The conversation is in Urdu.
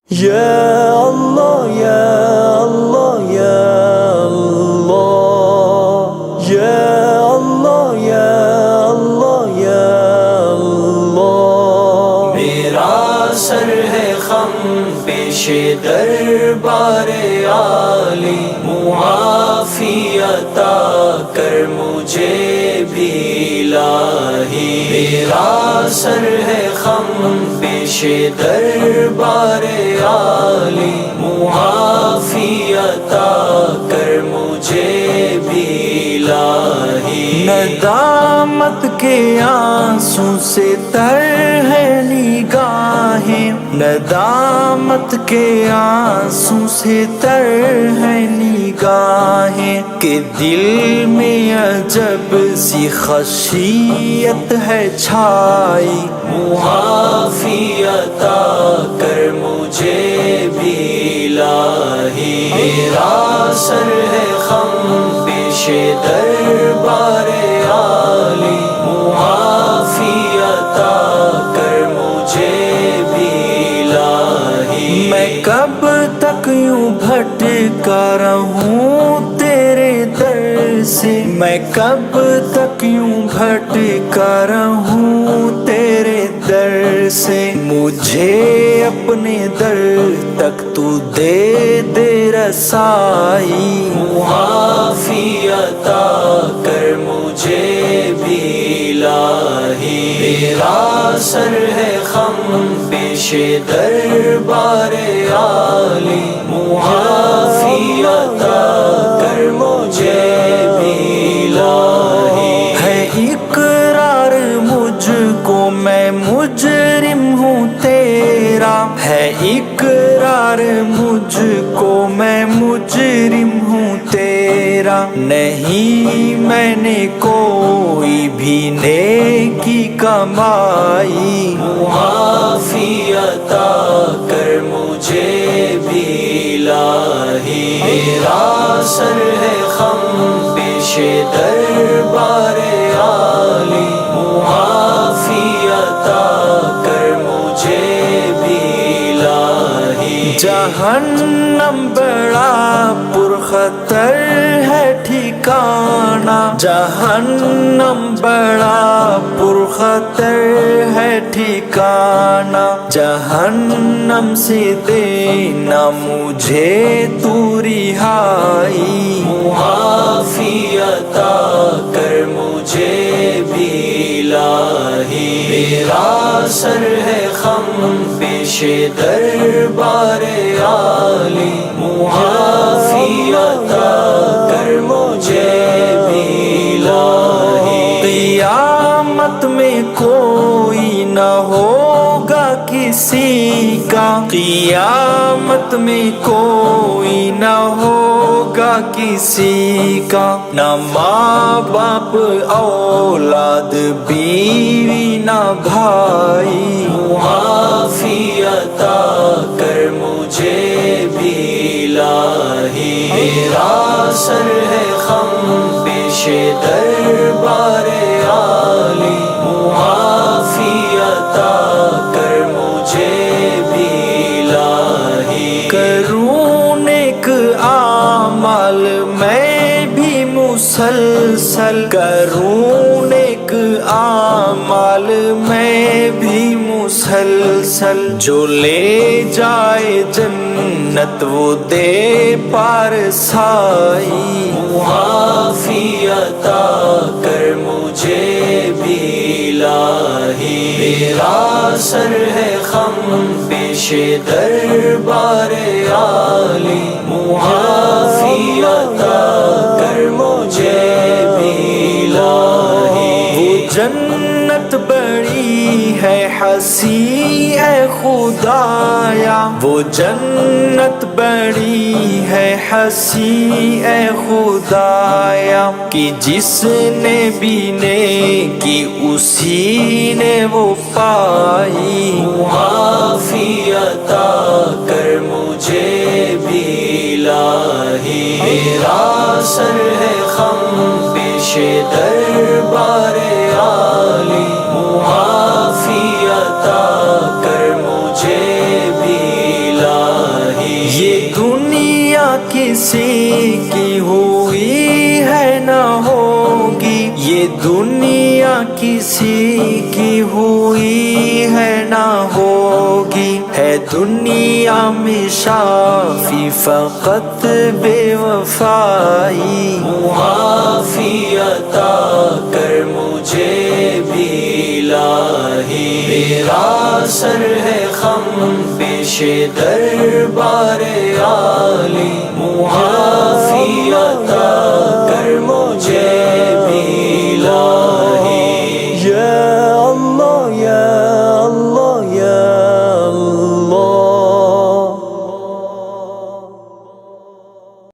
Ya Allah, Ya Allah, Ya Allah, Ya Allah, Ya Allah, Ya Allah. میرا سر ہے خم پیش دربار عالی، معافی عطا کر مجھے بھی الہی. میرا سر ہے خم پیش دربار عالی، معافی عطا کر مجھے بھی الہی. ندامت کے آنسوں سے تر ہے نگاہیں، ندامت کے آنسوں سے تر ہے نگاہیں، کہ دل میں عجب سی خشیت ہے چھائی. معافی عطا کر مجھے بھی الہی. میرا سر ہے خم پیش دربار عالی، معافی عطا کر مجھے بھی الہی. میں کب تک یوں بھٹکا رہوں تیرے در سے، میں کب تک یوں بھٹکا رہوں تیرے در سے. مجھے اپنے در تک تو دے دے رسائی. معافی عطا کر مجھے بھی الہی. میرا سر ہے خم پیش دربار عالی، معافی عطا کر مجھے بھی الہی. ہے اقرار مجھ کو میں مجرم ہوں تیرا، ہے اقرار مجھ کو میں مجرم ہوں تیرا. نہیں میں نے کوئی بھی نیکی کمائی. معافی عطا کر مجھے بھی الہی. میرا سر ہے خم پیش دربار عالی، معافی عطا کر مجھے بھی الہی. جہنم بڑا پرخطر ہے ٹھکانہ، جہنم بڑا پرخطر ہے ٹھکانہ. جہنم سے دینا مجھے تو رہائی. معافی عطا کر مجھے بھی الہی. میرا سر ہے خم پیش دربار عالی، معافی عطا کر مجھے بھی الہی. قیامت میں کوئی نہ ہوگا کسی کا، قیامت میں کوئی نہ ہوگا کسی کا. نہ ماں باپ اولاد بیوی نہ بھائی. معافی عطا کر مجھے بھی الہی. میرا سر ہے خم پیش دربار عالی، معافی عطا کر مجھے بھی الہی. کروں نیک اعمال میں بھی مسلسل، کروں نیک اعمال میں بھی مسلسل. جو لے جائے جنت وہ دے پارسائی. معافی عطا کر مجھے بھی الہی. میرا سر ہے خم پیش دربار عالی، معافی عطا کر مجھے بھی الہی. وہ جنت بڑی ہے حسین ہے خدایا، وہ جنت بڑی ہے حسین ہے خدایا، کہ جس نے بھی نیکی اسی نے وہ پائی. معافی عطا کر مجھے بھی الہی. میرا سر ہے خم پیش دربار عالی، معافی عطا کر مجھے بھی الہی. یہ دنیا کسی کی ہوئی ہے نہ ہوگی، ہے دنیا میں شافی فقط بے وفائی، معافی عطا کر مجھے بھی الہی، میرا سر ہے خم پیش دربار عالی، معافی عطا